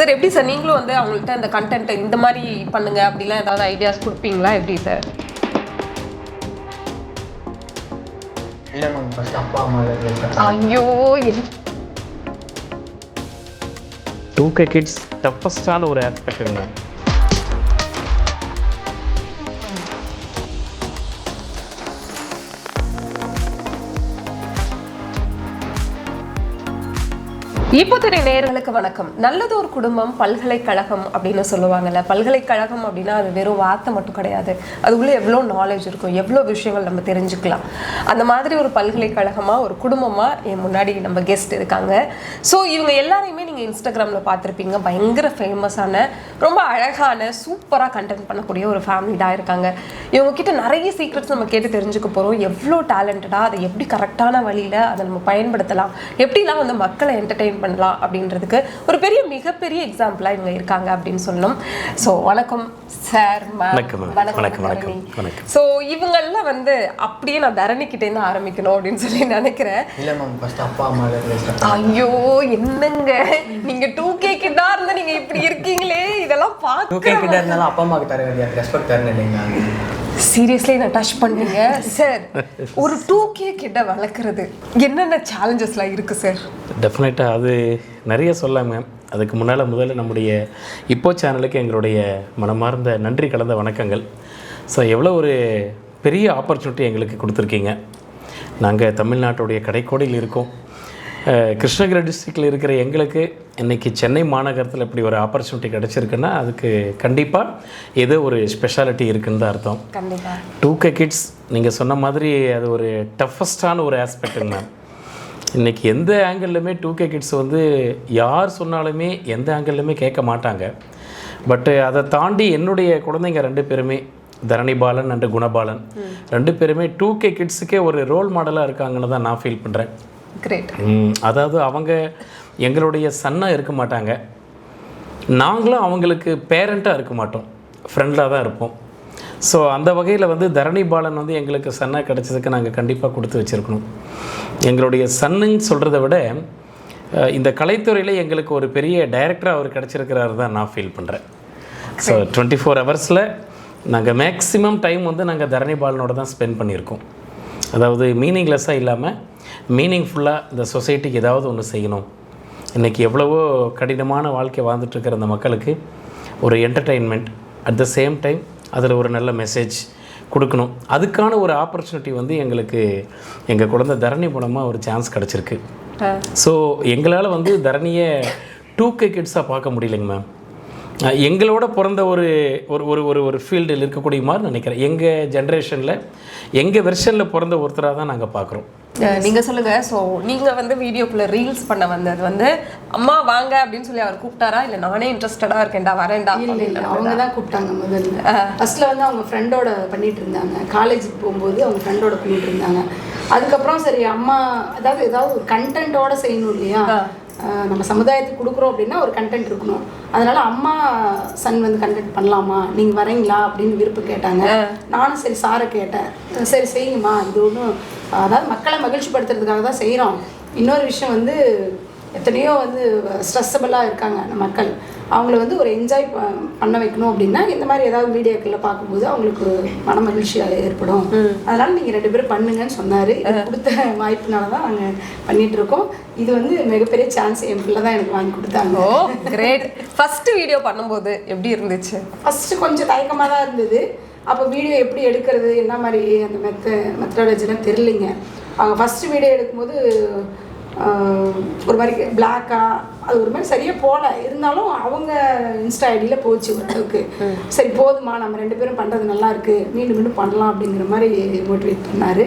Sir எப்படி sir நீங்களும் வந்து அவங்கள்ட்ட அந்த கண்டென்ட் இந்த மாதிரி பண்ணுங்க அப்படிலாம் ஏதாவது ஐடியாஸ் கொடுப்பீங்களா எப்படி சார்? இல்லை மேம், ஃபர்ஸ்ட் அப்பா அம்மா ஐயோ 2K கிட்ஸ் டஃபஸ்டான ஒரு ஆஸ்பெக்ட்டுங்க. இப்போதைய நேயர்களுக்கு வணக்கம். நல்லது ஒரு குடும்பம் பல்கலைக்கழகம் அப்படின்னு சொல்லுவாங்கல்ல. பல்கலைக்கழகம் அப்படின்னா அது வெறும் வார்த்தை மட்டும் கிடையாது, அது உள்ள எவ்வளோ நாலேஜ் இருக்கும், எவ்வளோ விஷயங்கள் நம்ம தெரிஞ்சுக்கலாம். அந்த மாதிரி ஒரு பல்கலைக்கழகமாக ஒரு குடும்பமாக என் முன்னாடி நம்ம கெஸ்ட் இருக்காங்க. ஸோ இவங்க எல்லாரையுமே நீங்கள் இன்ஸ்டாகிராமில் பார்த்துருப்பீங்க. பயங்கர ஃபேமஸான, ரொம்ப அழகான, சூப்பராக கண்டென்ட் பண்ணக்கூடிய ஒரு ஃபேமிலியாக இருக்காங்க. இவங்ககிட்ட நிறைய சீக்ரெட்ஸ் நம்ம கேட்டு தெரிஞ்சுக்க போகிறோம். எவ்வளோ டேலண்டடாக அதை எப்படி கரெக்டான வழியில் அதை நம்ம பயன்படுத்தலாம், எப்படிலாம் வந்து மக்களை என்டர்டெயின் பண்ணலாம் அப்படின்றதுக்கு ஒரு பெரிய மிகப்பெரிய எக்ஸாம்பிளா இவங்க இருக்காங்க அப்படின்னு சொல்லணும். ஸோ வணக்கம் சார். வணக்கம். ஸோ இவங்கெல்லாம் வந்து அப்படியே நான் தரணி கிட்டேருந்து ஆரம்பிக்கணும் அப்படின்னு சொல்லி நினைக்கிறேன். இல்லை மேம், ஃபர்ஸ்ட் அப்பா அம்மா. ஐயோ என்னங்க நீங்க 2K கிட்டா இருந்தா நீங்க இப்படி இருக்கீங்களே, இதெல்லாம் பார்த்து 2K கிட்ட இருந்தாலும் அப்பா அம்மாவுக்கு தர வேண்டிய ரெஸ்பெக்ட் தரணும் இல்லைங்களா? சீரியஸ்லி நான் டச் பண்ணீங்க சார். ஒரு 2K கிட்ட வளர்க்குறது என்னென்ன சேலஞ்சஸ்லாம் இருக்குது சார்? டெஃபினட்டாக அது நிறைய சொல்லாங்க. அதுக்கு முதல்ல நம்முடைய இப்போ சேனலுக்கு எங்களுடைய மனமார்ந்த நன்றி கலந்த வணக்கங்கள். ஸோ எவ்வளோ ஒரு பெரிய ஆப்பர்ச்சுனிட்டி எங்களுக்கு கொடுத்துருக்கீங்க. நாங்கள் தமிழ்நாட்டுடைய கடைக்கோடியில் இருக்கோம். கிருஷ்ணகிரி டிஸ்ட்ரிக்டில் இருக்கிற எங்களுக்கு இன்றைக்கி சென்னை மாநகரத்தில் இப்படி ஒரு ஆப்பர்ச்சுனிட்டி கிடச்சிருக்குன்னா அதுக்கு கண்டிப்பாக ஏதோ ஒரு ஸ்பெஷாலிட்டி இருக்குன்னு தான் அர்த்தம். கண்டிப்பாக 2K கிட்ஸ் நீங்கள் சொன்ன மாதிரி அது ஒரு டஃபஸ்டான ஒரு ஆஸ்பெக்ட்டுங்க மேம். இன்றைக்கி எந்த ஆங்கிள்லையுமே 2K கிட்ஸ் வந்து யார் சொன்னாலுமே எந்த ஆங்கிள்லையுமே கேட்க மாட்டாங்க. பட்டு அதை தாண்டி என்னுடைய குழந்தைங்க 2 பேருமே, தரணி பாலன் அண்டு குணபாலன், 2 பேருமே 2K கிட்ஸுக்கே ஒரு ரோல் மாடலாக இருக்காங்கன்னு தான் நான் ஃபீல் பண்ணுறேன். கிரேட். அதாவது அவங்க எங்களுடைய சன்னாக இருக்க மாட்டாங்க, நாங்களும் அவங்களுக்கு பேரண்ட்டாக இருக்க மாட்டோம், ஃப்ரெண்டாக தான் இருப்போம். ஸோ அந்த வகையில் வந்து தரணி பாலன் வந்து எங்களுக்கு சன்னாக கிடச்சதுக்கு நாங்கள் கண்டிப்பாக கொடுத்து வச்சுருக்கணும். எங்களுடைய சன்னுன்னு சொல்கிறத விட இந்த கலைத்துறையில் எங்களுக்கு ஒரு பெரிய டைரக்டராக அவர் கிடச்சிருக்கிறாரு தான் நான் ஃபீல் பண்ணுறேன். ஸோ 24 ஹவர்ஸில் நாங்கள் மேக்ஸிமம் டைம் வந்து நாங்கள் தரணி பாலனோட தான் ஸ்பெண்ட் பண்ணியிருக்கோம். அதாவது மீனிங்லெஸ்ஸாக இல்லாமல் மீனிங்ஃபுல்லாக இந்த சொசைட்டிக்கு ஏதாவது ஒன்று செய்யணும். இன்றைக்கி எவ்வளவோ கடினமான வாழ்க்கை வாழ்ந்துட்டுருக்கிற அந்த மக்களுக்கு ஒரு entertainment, at the same time அதில் ஒரு நல்ல மெசேஜ் கொடுக்கணும். அதுக்கான ஒரு ஆப்பர்ச்சுனிட்டி வந்து எங்களுக்கு எங்கள் குழந்தை தரணி மூலமாக ஒரு சான்ஸ் கிடச்சிருக்கு. ஸோ எங்களால் வந்து தரணியை 2K கிட்ஸாக பார்க்க முடியலைங்க மேம். எங்களோட பிறந்த ஒரு ஒரு ஒரு ஒரு ஃபீல்டில் இருக்கக்கூடிய மாதிரி நினைக்கிறேன். எங்கள் ஜென்ரேஷனில் எங்கள் வெர்ஷனில் பிறந்த ஒருத்தராக தான் நாங்கள் பார்க்குறோம். நீங்கள் சொல்லுங்கள். ஸோ நீங்கள் வந்து வீடியோக்குள்ளே ரீல்ஸ் பண்ண வந்தது வந்து அம்மா வாங்க அப்படின்னு சொல்லி அவர் கூப்பிட்டாரா, இல்லை நானே இன்ட்ரெஸ்டடாக இருக்கேன்டா வரேன்டா? இல்லை, அவங்க தான் கூப்பிட்டாங்க. முதல்ல ஃபஸ்ட்டில் வந்து அவங்க ஃப்ரெண்டோட பண்ணிகிட்டு இருந்தாங்க. காலேஜுக்கு போகும்போது அவங்க ஃப்ரெண்டோட பண்ணிகிட்டு இருந்தாங்க. அதுக்கப்புறம் சரி அம்மா ஏதாவது ஒரு கண்டென்ட்டோட செய்யணும் இல்லையா, நம்ம சமுதாயத்துக்கு கொடுக்குறோம் அப்படின்னா ஒரு கண்டென்ட் இருக்கணும். அதனால் அம்மா சன் வந்து கண்டென்ட் பண்ணலாமா, நீங்கள் வரீங்களா அப்படின்னு விருப்பம் கேட்டாங்க. நானும் சரி சாரை கேட்டேன், சரி செய்யுமா, இது ஒன்றும் அதாவது மக்களை மகிழ்ச்சிப்படுத்துறதுக்காக தான் செய்கிறோம். இன்னொரு விஷயம் வந்து எத்தனையோ வந்து ஸ்ட்ரெஸ்ஸபிளாக இருக்காங்க நம்ம மக்கள், அவங்கள வந்து ஒரு என்ஜாய் பண்ண வைக்கணும் அப்படின்னா இந்த மாதிரி ஏதாவது வீடியோக்களில் பார்க்கும்போது அவங்களுக்கு மன மகிழ்ச்சியாக ஏற்படும். அதனால் நீங்கள் 2 பேரும் பண்ணுங்கன்னு சொன்னார். கொடுத்த வாய்ப்புனால தான் நாங்கள் பண்ணிகிட்ருக்கோம். இது வந்து மிகப்பெரிய சான்ஸ் என் பிள்ளை தான் எனக்கு வாங்கி கொடுத்தாங்க. ஓ கிரேட். ஃபஸ்ட்டு வீடியோ பண்ணும்போது எப்படி இருந்துச்சு? ஃபஸ்ட்டு கொஞ்சம் தயக்கமாக தான் இருந்தது. அப்போ வீடியோ எப்படி எடுக்கிறது, என்ன மாதிரி அந்த மெத்தடாலஜிலாம் தெரியலைங்க. அவங்க ஃபஸ்ட்டு வீடியோ எடுக்கும்போது ஒரு மாதிரி பிளாக்காக அது ஒரு மாதிரி சரியாக போகல. இருந்தாலும் அவங்க இன்ஸ்டா ஐடியில் போச்சு ஓரளவுக்கு. சரி போதுமா, நம்ம 2 பேரும் பண்ணுறது நல்லா இருக்குது, மீண்டும் மீண்டும் பண்ணலாம் அப்படிங்கிற மாதிரி மோட்டிவேட் பண்ணார்.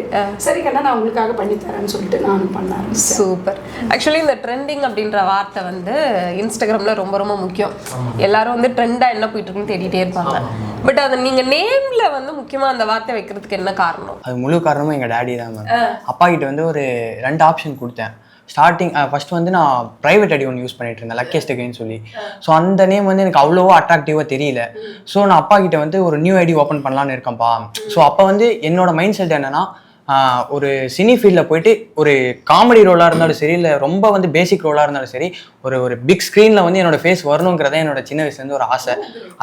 சரி கண்ணா நான் உங்களுக்காக பண்ணித்தரேன்னு சொல்லிட்டு நானும் பண்ணேன். சூப்பர். ஆக்சுவலி இந்த ட்ரெண்டிங் அப்படின்ற வார்த்தை வந்து இன்ஸ்டாகிராமில் ரொம்ப ரொம்ப முக்கியம். எல்லாரும் வந்து ட்ரெண்டாக என்ன போயிட்டு இருக்குன்னு தேடிட்டே இருப்பாங்க. பட் அதை நீங்கள் நேமில் வந்து முக்கியமாக அந்த வார்த்தை வைக்கிறதுக்கு என்ன காரணம்? அது முழு காரணமும் எங்கள் டேடி தான் மேம். அப்பா கிட்ட வந்து ஒரு 2 ஆப்ஷன் கொடுத்தேன். ஸ்டார்டிங் ஃபஸ்ட்டு வந்து நான் ப்ரைவேட் ஐடி ஒன்று யூஸ் பண்ணிட்டு இருந்தேன், லக்கியஸ்ட் அகைன்னு சொல்லி. ஸோ அந்த நேம் வந்து எனக்கு அவ்வளோவா அட்ராக்டிவாக தெரியல. ஸோ நான் அப்பா கிட்ட வந்து ஒரு நியூ ஐடி ஓப்பன் பண்ணலான்னு இருக்கேன்ப்பா. ஸோ அப்போ வந்து என்னோட மைண்ட் செட் என்னன்னா, ஒரு சினி ஃபீல்டில் போயிட்டு ஒரு காமெடி ரோலாக இருந்தாலும் சரி, இல்லை ரொம்ப வந்து பேசிக் ரோலாக இருந்தாலும் சரி, ஒரு பிக் ஸ்க்ரீனில் வந்து என்னோட ஃபேஸ் வரணுங்கிறத என்னோட சின்ன வயசுலேருந்து ஒரு ஆசை.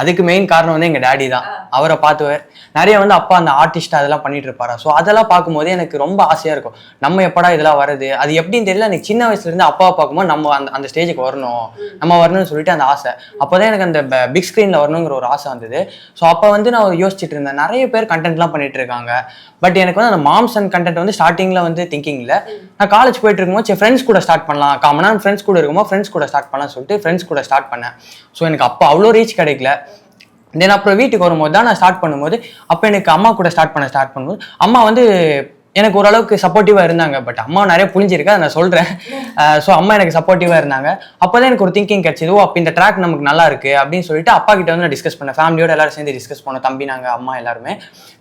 அதுக்கு மெயின் காரணம் வந்து எங்கள் டேடி தான். அவரை பார்த்து நிறைய வந்து அப்பா அந்த ஆர்டிஸ்ட் அதெல்லாம் பண்ணிட்டு இருப்பாரா. ஸோ அதெல்லாம் பார்க்கும்போது எனக்கு ரொம்ப ஆசையாக இருக்கும், நம்ம எப்படா இதெல்லாம் வருது, அது எப்படின்னு தெரியல. எனக்கு சின்ன வயசுலேருந்து அப்பாவை பார்க்கும்போது நம்ம அந்த ஸ்டேஜுக்கு வரணும்னு சொல்லிட்டு அந்த ஆசை. அப்போ தான் எனக்கு அந்த பிக் ஸ்க்ரீனில் வரணுங்கிற ஒரு ஆசை வந்தது. ஸோ அப்போ வந்து நான் யோசிச்சுட்டு இருந்தேன், நிறைய பேர் கண்டென்ட்லாம் பண்ணிட்டு இருக்காங்க. பட் எனக்கு வந்து அந்த மாம்ஸ் அண்ட் கண்டென்ட் வந்து ஸ்டார்டிங்கில் வந்து திங்கிங்கில் நான் காலேஜ் போயிட்டு இருக்கும்போது சரி ஃப்ரெண்ட்ஸ் கூட ஸ்டார்ட் பண்ணலாம், காமனாக ஃப்ரெண்ட்ஸ் கூட இருக்கும்போது ஃப்ரெண்ட்ஸ் கூட ஸ்டார்ட் பண்ணலாம்னு சொல்லிட்டு ஃப்ரெண்ட்ஸ் கூட ஸ்டார்ட் பண்ணேன். ஸோ எனக்கு அப்போ அவ்வளோ ரீச் கிடைக்கல. தென் அப்புறம் வீட்டுக்கு வரும்போது தான் நான் ஸ்டார்ட் பண்ணும்போது அப்போ எனக்கு அம்மா கூட ஸ்டார்ட் பண்ணும்போது அம்மா வந்து எனக்கு ஓரளவுக்கு சப்போர்ட்டிவாக இருந்தாங்க. பட் அம்மா நிறைய புரிஞ்சிருக்கு, அதை நான் சொல்கிறேன். ஸோ அம்மா எனக்கு சப்போர்ட்டிவாக இருந்தாங்க. அப்போ தான் எனக்கு ஒரு திங்கிங் கிடச்சிது, அப்போ இந்த ட்ராக் நமக்கு நல்லா இருக்குது அப்படின்னு சொல்லிட்டு அப்பா கிட்ட வந்து நான் டிஸ்கஸ் பண்ணேன். ஃபேமிலியோட எல்லாரும் சேர்ந்து டிஸ்கஸ் பண்ணோம், தம்பி நாங்கள் அம்மா எல்லாருமே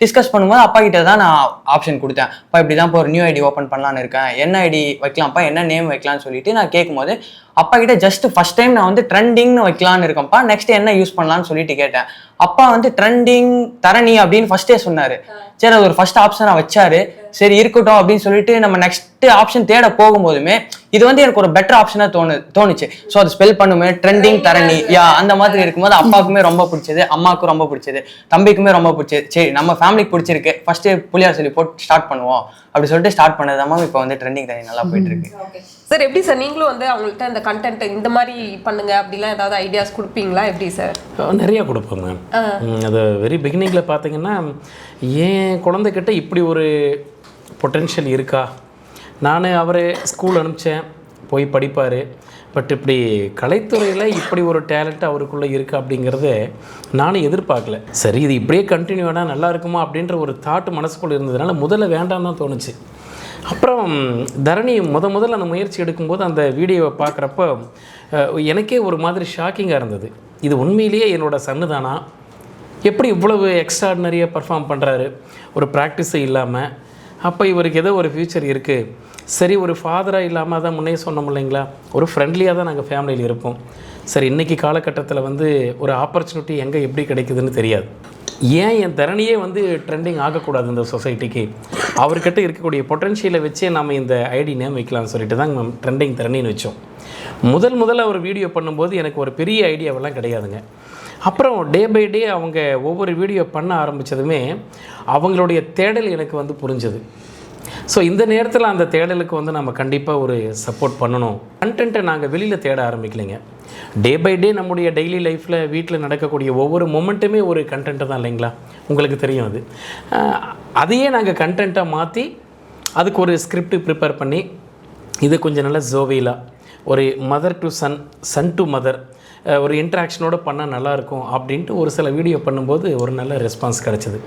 டிஸ்கஸ் பண்ணும்போது அப்பா கிட்ட தான் நான் ஆப்ஷன் கொடுத்தேன். அப்பா இப்படி தான் இப்போ ஒரு நியூ ஐடி ஓப்பன் பண்ணலான்னு இருக்கேன், என்ன ஐடி வைக்கலாம்ப்பா, என்ன நேம் வைக்கலாம்னு சொல்லிட்டு நான் கேட்கும்போது அப்பா கிட்ட ஜஸ்ட் ஃபர்ஸ்ட் டைம் நான் வந்து ட்ரெண்டிங்னு வைக்கலான்னு இருக்கேன்ப்பா, நெக்ஸ்ட் என்ன யூஸ் பண்ணலான்னு சொல்லிட்டு கேட்டேன். அப்பா வந்து ட்ரெண்டிங் தரணி அப்படின்னு ஃபர்ஸ்டே சொன்னார். சரி அது ஒரு ஃபர்ஸ்ட் ஆப்ஷன் வச்சாரு, சரி இருக்கட்டும் அப்படின்னு சொல்லிட்டு நம்ம நெக்ஸ்ட் ஆப்ஷன் தேட போகும்போதுமே இது வந்து எனக்கு ஒரு பெட்டர் ஆப்ஷனாக தோணுச்சு. ஸோ அது ஸ்பெல் பண்ணுமே ட்ரெண்டிங் தரணி அந்த மாதிரி இருக்கும்போது அப்பாவுக்குமே ரொம்ப பிடிச்சது, அம்மாவுக்கும் ரொம்ப பிடிச்சது, தம்பிக்குமே ரொம்ப பிடிச்சது. சரி நம்ம ஃபேமிலிக்கு பிடிச்சிருக்கு, ஃபர்ஸ்ட் புலியார் சொல்லி போட்டு ஸ்டார்ட் பண்ணுவோம் அப்படி சொல்லிட்டு ஸ்டார்ட் பண்ணதாம இப்போ வந்து ட்ரெண்டிங் தரணி நல்லா போயிட்டு இருக்கு. சார் எப்படி சார் நீங்களும் வந்து அவங்கள்ட்ட இந்த கண்டென்ட் இந்த மாதிரி பண்ணுங்க அப்படிலாம் ஏதாவது ஐடியாஸ் கொடுப்பீங்களா எப்படி சார்? நிறையா கொடுப்போம் மேம். அது வெரி பிகினிங்கில் பார்த்தீங்கன்னா ஏன் குழந்தைகிட்ட இப்படி ஒரு பொட்டென்ஷியல் இருக்கா, நான் அவரை ஸ்கூல் அனுப்பிச்சேன், போய் படிப்பார். பட் இப்படி கலைத்துறையில் இப்படி ஒரு டேலண்ட் அவருக்குள்ளே இருக்குது அப்படிங்கிறத நானும் எதிர்பார்க்கல. சரி இது இப்படியே கண்டினியூ ஆனால் நல்லா இருக்குமா அப்படின்ற ஒரு தாட் மனசுக்குள்ளே இருந்ததுனால முதல்ல வேண்டாம் தான் தோணுச்சு. அப்புறம் தரணி முதல்ல அந்த முயற்சி எடுக்கும்போது அந்த வீடியோவை பார்க்குறப்ப எனக்கே ஒரு மாதிரி ஷாக்கிங்காக இருந்தது. இது உண்மையிலேயே என்னோடய சன்னு தானா, எப்படி இவ்வளவு எக்ஸ்ட்ராடினரியாக பர்ஃபார்ம் பண்ணுறாரு, ஒரு ப்ராக்டிஸே இல்லாமல். அப்போ இவருக்கு ஏதோ ஒரு ஃப்யூச்சர் இருக்குது. சரி ஒரு ஃபாதராக இல்லாமல் அதான் முன்னே சொன்னோம் இல்லைங்களா, ஒரு ஃப்ரெண்ட்லியாக தான் நாங்கள் ஃபேமிலியில் இருப்போம். சரி இன்றைக்கி காலகட்டத்தில் வந்து ஒரு ஆப்பர்ச்சுனிட்டி எங்கே எப்படி கிடைக்குதுன்னு தெரியாது. ஏன் என் தரணியே வந்து ட்ரெண்டிங் ஆகக்கூடாது இந்த சொசைட்டிக்கு, அவர்கிட்ட இருக்கக்கூடிய பொட்டன்ஷியலை வச்சே நம்ம இந்த ஐடி நேம் வைக்கலாம்னு சொல்லிட்டு தான் நம்ம ட்ரெண்டிங் தரணின்னு வச்சோம். முதல்ல ஒரு வீடியோ பண்ணும்போது எனக்கு ஒரு பெரிய ஐடியாவெல்லாம் கிடையாதுங்க. அப்புறம் டே பை டே அவங்க ஒவ்வொரு வீடியோ பண்ண ஆரம்பித்ததுமே அவங்களுடைய தேடல் எனக்கு வந்து புரிஞ்சது. ஸோ இந்த நேரத்தில் அந்த தேடலுக்கு வந்து நம்ம கண்டிப்பாக ஒரு சப்போர்ட் பண்ணணும். கண்டென்ட்டை நாங்கள் வெளியில் தேட ஆரம்பிக்கலைங்க. டே பை டே நம்முடைய டெய்லி லைஃப்பில் வீட்டில் நடக்கக்கூடிய ஒவ்வொரு மொமெண்ட்டுமே ஒரு கண்டென்ட்டு தான் இல்லைங்களா, உங்களுக்கு தெரியும். அதையே நாங்கள் கண்டென்ட்டாக மாற்றி அதுக்கு ஒரு ஸ்கிரிப்ட் ப்ரிப்பேர் பண்ணி இது கொஞ்சம் நல்லா ஜோவியலாக ஒரு mother to son, son to mother ஒரு இன்ட்ராக்ஷனோடு பண்ணால் நல்லாயிருக்கும் அப்படின்ட்டு ஒரு சில வீடியோ பண்ணும்போது ஒரு நல்ல ரெஸ்பான்ஸ் கிடச்சிது.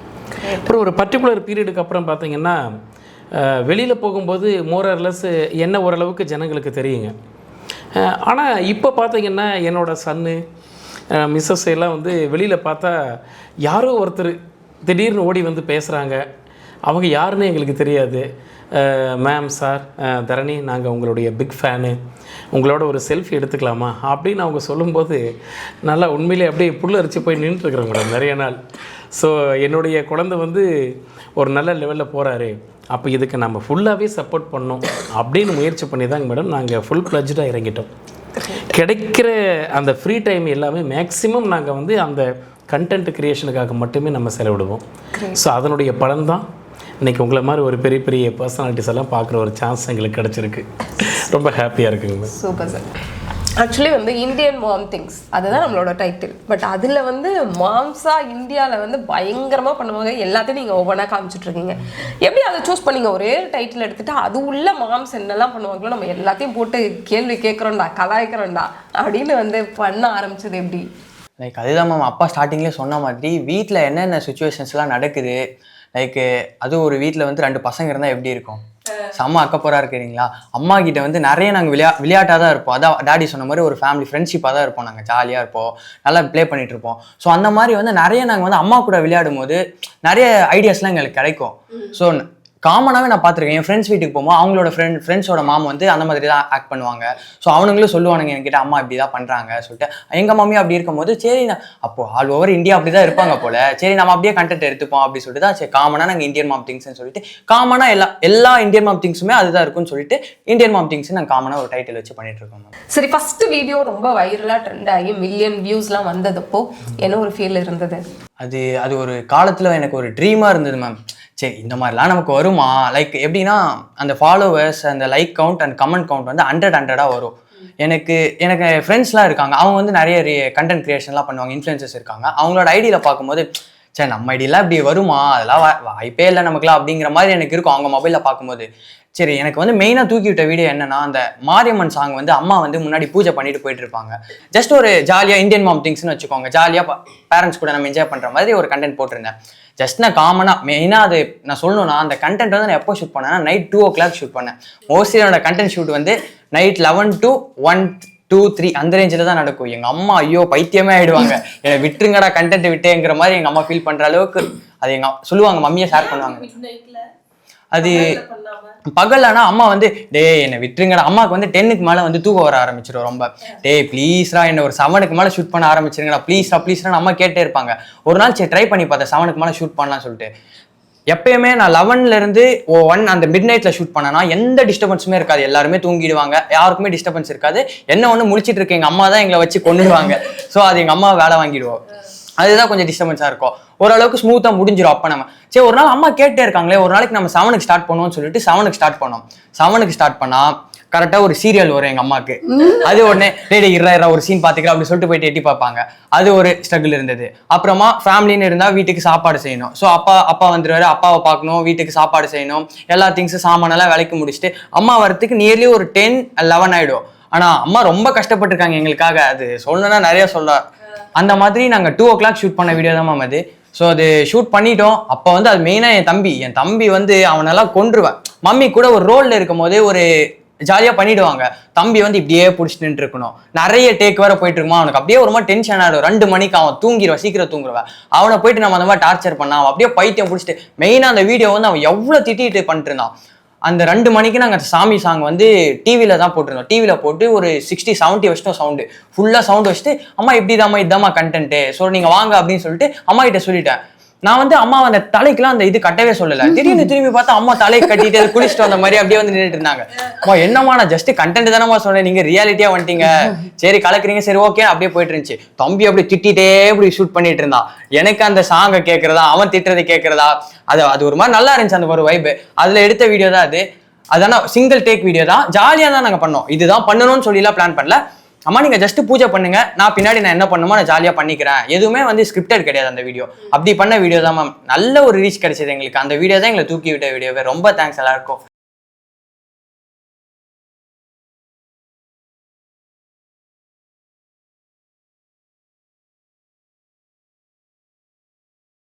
அப்புறம் ஒரு பர்டிகுலர் பீரியடுக்கு அப்புறம் பார்த்திங்கன்னா வெளியில் போகும்போது மோரர்லெஸ் என்ன ஓரளவுக்கு ஜனங்களுக்கு தெரியுங்க. ஆனால் இப்போ பார்த்திங்கன்னா என்னோடய சன்னு மிஸ்ஸஸ் எல்லாம் வந்து வெளியில் பார்த்தா யாரோ ஒருத்தர் திடீர்னு ஓடி வந்து பேசுகிறாங்க. அவங்க யாருன்னு எங்களுக்கு தெரியாது. மேம் சார் தரணி நாங்கள் உங்களுடைய பிக் ஃபேனு, உங்களோட ஒரு செல்ஃபி எடுத்துக்கலாமா அப்படின்னு அவங்க சொல்லும்போது நல்லா உண்மையிலே அப்படியே புல்லரிச்சு போய் நின்றுட்டுருக்குறோம் மேடம் நிறைய நாள். ஸோ என்னுடைய குழந்தை வந்து ஒரு நல்ல லெவலில் போகிறாரு, அப்போ இதுக்கு நம்ம ஃபுல்லாகவே சப்போர்ட் பண்ணோம் அப்படின்னு முயற்சி பண்ணி தாங்க மேடம் நாங்கள் ஃபுல் ப்ளஜ்டாக இறங்கிட்டோம். கிடைக்கிற அந்த ஃப்ரீ டைம் எல்லாமே மேக்ஸிமம் நாங்கள் வந்து அந்த கண்டென்ட் க்ரியேஷனுக்காக மட்டுமே நம்ம செலவிடுவோம். ஸோ அதனுடைய பலன் தான் இன்றைக்கி உங்களை மாதிரி ஒரு பெரிய பெரிய பர்சனாலிட்டிஸ் எல்லாம் பார்க்குற ஒரு சான்ஸ் எங்களுக்கு கிடச்சிருக்கு. ரொம்ப ஹாப்பியாக இருக்குங்க. Super sir. ஆக்சுவலி வந்து இந்தியன் மாம் திங்ஸ் அதுதான் நம்மளோட டைட்டில். பட் அதில் வந்து மாம்ஸா இந்தியாவில் வந்து பயங்கரமாக பண்ணுவாங்க. எல்லாத்தையும் நீங்கள் ஒவ்வொன்றா காமிச்சிட்ருக்கீங்க. எப்படி அதை சூஸ் பண்ணிங்க? ஒரே டைட்டில் எடுத்துகிட்டு அது உள்ள மாம்ஸ் என்னெல்லாம் பண்ணுவாங்களோ நம்ம எல்லாத்தையும் போட்டு கேள்வி கேட்குறோண்டா, கலாய்க்கிறோண்டா அப்படின்னு வந்து பண்ண ஆரம்பிச்சது எப்படி? லைக் அதுதான் மேம் அப்பா ஸ்டார்டிங்லேயே சொன்ன மாதிரி வீட்டில் என்னென்ன சுச்சுவேஷன்ஸ்லாம் நடக்குது. லைக் அது ஒரு வீட்டில் வந்து 2 பசங்க இருந்தால் எப்படி இருக்கும், செம்ம அக்கப்போராக இருக்கிறீங்களா. அம்மா கிட்ட வந்து நிறைய நாங்கள் விளையாட்டாக தான் இருப்போம். அதான் டாடி சொன்ன மாதிரி ஒரு ஃபேமிலி ஃப்ரெண்ட்ஷிப்பாக தான் இருப்போம். நாங்கள் ஜாலியாக இருப்போம், நல்லா ப்ளே பண்ணிட்டு இருப்போம். ஸோ அந்த மாதிரி வந்து நிறைய நாங்கள் வந்து அம்மா கூட விளையாடும் போது நிறைய ஐடியாஸ்லாம் எங்களுக்கு கிடைக்கும். ஸோ காமனாகவே நான் பார்த்துருக்கேன். என் ஃப்ரெண்ட்ஸ் வீட்டுக்கு போகும்போது அவங்களோட ஃப்ரெண்ட்ஸோட மாமா வந்து அந்த மாதிரி தான் ஆக்ட் பண்ணுவாங்க. ஸோ அவனுங்களும் சொல்லுவானுங்க என்கிட்ட, அம்மா இப்படி தான் பண்ணுறாங்க சொல்லிட்டு. எங்கள் மம்மி அப்படி இருக்கும்போது சரி நான் அப்போ ஆல் ஓவர் இந்தியா அப்படி தான் இருப்பாங்க போல, சரி நம்ம அப்படியே கண்டென்ட் எடுத்துப்போம் அப்படி சொல்லிட்டு தான் சரி காமனாக நாங்கள் இந்தியன் மாம் திங்ஸ்ன்னு சொல்லிட்டு காமனாக எல்லா இந்தியன் மாம் திங்ஸுமே அதுதான் இருக்குன்னு சொல்லிட்டு இந்தியன் மாம் திங்ஸ் நாங்கள் காமனாக ஒரு டைட்டில் வச்சு பண்ணிட்டு இருக்கோம். சரி, ஃபர்ஸ்ட் வீடியோ ரொம்ப வைரலாக ட்ரெண்ட் ஆகி மில்லியன் வியூஸ்லாம் வந்ததப்போ என்ன ஒரு ஃபீல் இருந்தது? அது ஒரு காலத்தில் எனக்கு ஒரு ட்ரீமாக இருந்தது மேம். சரி இந்த மாதிரிலாம் நமக்கு வருமா, லைக் எப்படின்னா அந்த ஃபாலோவர்ஸ் அந்த like count and comment count வந்து 100 வரும். எனக்கு ஃப்ரெண்ட்ஸ்லாம் இருக்காங்க, அவங்க வந்து நிறைய கண்டென்ட் கிரியேஷன்லாம் பண்ணுவாங்க, இன்ஃப்ளூயன்சர்ஸ் இருக்காங்க. அவங்களோட ஐடியில் பார்க்கும்போது சரி நம்ம ஐடியெல்லாம் இப்படி வருமா, அதெல்லாம் வாய்ப்பே இல்லை நமக்குலாம் அப்படிங்கிற மாதிரி எனக்கு இருக்கும் அவங்க மொபைலில் பார்க்கும்போது. சரி எனக்கு வந்து மெயினாக தூக்கி விட்ட வீடியோ என்னன்னா, அந்த மாரியம்மன் சாங் வந்து அம்மா வந்து முன்னாடி பூஜை பண்ணிட்டு போயிட்டு இருப்பாங்க. ஜஸ்ட் ஒரு ஜாலியாக இந்தியன் மாம் திங்ஸ்னு வச்சுக்கோங்க, ஜாலியாக பேரண்ட்ஸ் கூட நம்ம என்ஜாய் பண்ணுற மாதிரி ஒரு கண்டென்ட் போட்டிருந்தேன். ஜஸ்ட் நான் காமனாக மெயினாக அது நான் சொல்லணும்னா அந்த கண்டென்ட் வந்து நான் எப்போ ஷூட் பண்ணேன்னா நைட் 2 o'clock ஷூட் பண்ணேன். மோஸ்ட்லி என்னோட கண்டென்ட் ஷூட் வந்து நைட் 11 to 1, 2, 3 அந்த ரேஞ்சில் தான் நடக்கும். எங்கள் அம்மா ஐயோ பைத்தியமே ஆகிடுவாங்க, என்னை விட்டுருங்கடா கண்டென்ட் விட்டேங்கிற மாதிரி எங்கள் அம்மா ஃபீல் பண்ணுற அளவுக்கு அது சொல்லுவாங்க, மம்மியை ஷேர் பண்ணுவாங்க. அது பகல்லனா அம்மா வந்து டே என்னை விட்டுருங்கடா, அம்மாவுக்கு வந்து 10க்கு மேலே வந்து தூக்கம் வர ஆரம்பிச்சிடும் ரொம்ப. டே ப்ளீஸ்ரா என்ன ஒரு 7க்கு மேலே ஷூட் பண்ண ஆரம்பிச்சிருங்கடா ப்ளீஸ்ரா அம்மா கேட்டே இருப்பாங்க. ஒரு நாள் சரி ட்ரை பண்ணி பார்த்தேன் 7க்கு மேலே ஷூட் பண்ணலாம்னு சொல்லிட்டு. எப்பயுமே நான் 11லேருந்து 1 அந்த மிட் நைட்டில் ஷூட் பண்ணேன்னா எந்த டிஸ்டர்பன்ஸுமே இருக்காது, எல்லாருமே தூங்கிடுவாங்க, யாருக்குமே டிஸ்டர்பன்ஸ் இருக்காது. என்ன ஒன்று முடிச்சிட்டு இருக்கு எங்கள் அம்மா தான் எங்களை வச்சு கொண்டுடுவாங்க. ஸோ அது எங்கள் அம்மா வேலை வாங்கிடுவோம், அதுதான் கொஞ்சம் டிஸ்டர்பன்ஸாக இருக்கும். ஓரளவுக்கு ஸ்மூத்தாக முடிஞ்சிடும். அப்போ நம்ம சரி ஒரு நாள் அம்மா கேட்டே இருக்காங்களே, ஒரு நாளைக்கு நம்ம 7க்கு ஸ்டார்ட் பண்ணுவோம்னு சொல்லிட்டு 7க்கு ஸ்டார்ட் பண்ணோம். 7க்கு ஸ்டார்ட் பண்ணால் கரெக்டாக ஒரு சீரியல் வரும் எங்கள் அம்மாவுக்கு. அது உடனே டேடி இறா ஒரு சீன் பார்த்துக்கிறேன் அப்படி சொல்லிட்டு போயிட்டு எட்டி பார்ப்பாங்க. அது ஒரு ஸ்ட்ரகிள் இருந்தது. அப்புறமா ஃபேமிலின்னு இருந்தால் வீட்டுக்கு சாப்பாடு செய்யணும். ஸோ அப்பா வந்துருவாரு, அப்பாவை பார்க்கணும், வீட்டுக்கு சாப்பாடு செய்யணும், எல்லா திங்ஸும் சாமானெல்லாம் விலைக்கு முடிச்சுட்டு அம்மா வரத்துக்கு நியர்லி ஒரு 10, 11 ஆகிடும். ஆனால் அம்மா ரொம்ப கஷ்டப்பட்டுருக்காங்க எங்களுக்காக, அது சொல்லணும்னா நிறைய சொல்ல. அந்த மாதிரி நாங்கள் 2 o'clock ஷூட் பண்ண வீடியோ தான் மேம் அது. ஸோ அது ஷூட் பண்ணிட்டோம். அப்போ வந்து அது மெயினாக என் தம்பி வந்து அவனெல்லாம் கொன்றுவேன். மம்மி கூட ஒரு ரோலில் இருக்கும் போதே ஒரு ஜாலியாக பண்ணிடுவாங்க. தம்பி வந்து இப்படியே பிடிச்சிட்டு நின்று இருக்கணும், நிறைய டேக் வேற போயிட்டு இருக்குமா, அவனுக்கு அப்படியே ஒரு மாதிரி டென்ஷன் ஆகிடும். 2 மணிக்கு அவன் தூங்கிடுவான், சீக்கிரம் தூங்குருவேன். அவனை போயிட்டு நம்ம அந்த மாதிரி டார்ச்சர் பண்ணான், அவன் அப்படியே பைத்தியம் பிடிச்சிட்டு. மெயினாக அந்த வீடியோ வந்து அவன் எவ்வளோ திட்டிட்டு பண்ணிட்டு இருந்தான். அந்த 2 மணிக்கு நாங்கள் சாமி சாங் வந்து டிவியில் தான் போட்டிருந்தோம். டிவியில் போட்டு ஒரு 60-70 வச்சிட்டோம் சவுண்டு, ஃபுல்லாக சவுண்டு வச்சுட்டு அம்மா இதுதாம்மா கண்டென்ட்டு, ஸோ நீங்கள் வாங்க அப்படின்னு சொல்லிட்டு அம்மா கிட்ட சொல்லிட்டேன். நான் வந்து அம்மா அந்த தலைக்கெல்லாம் அந்த இது கட்டவே சொல்லலை. திடீர்னு திரும்பி பார்த்தா அம்மா தலையை கட்டிட்டு அது குளிச்சுட்டு வந்த மாதிரி அப்படியே வந்து நின்றுட்டு இருந்தாங்க. அம்மா என்னம்மா நான் ஜஸ்ட் கண்டென்ட் தானம்மா சொன்னேன், நீங்கள் ரியாலிட்டியாக வந்துட்டீங்க, சரி கலக்குறீங்க, சரி ஓகே அப்படியே போயிட்டு இருந்துச்சு. தம்பி அப்படி திட்டிகிட்டே இப்படி ஷூட் பண்ணிட்டு இருந்தான். எனக்கு அந்த சாங்கை கேட்குறதா அவன் திட்டுறதை கேட்குறதா, அது ஒரு மாதிரி நல்லா இருந்துச்சு. அந்த ஒரு வைப்பு அதில் எடுத்த வீடியோ தான் அது. அதனால் சிங்கிள் டேக் வீடியோ தான், ஜாலியாக தான் நாங்கள் பண்ணோம். இதுதான் பண்ணணும்னு சொல்லிலாம் பிளான் பண்ணல. அம்மா நீங்கள் ஜஸ்ட் பூஜை பண்ணுங்க, நான் பின்னாடி நான் என்ன பண்ணுமோ நான் ஜாலியாக பண்ணிக்கிறேன். எதுவுமே வந்து ஸ்கிரிப்டட் கிடையாது அந்த வீடியோ. அப்படி பண்ண வீடியோ தான் மேம். நல்ல ஒரு ரீச் கிடைச்சது எங்களுக்கு. அந்த வீடியோ தான் எங்களை தூக்கி விட்ட வீடியோவே. ரொம்ப தேங்க்ஸ் எல்லாருக்கும்.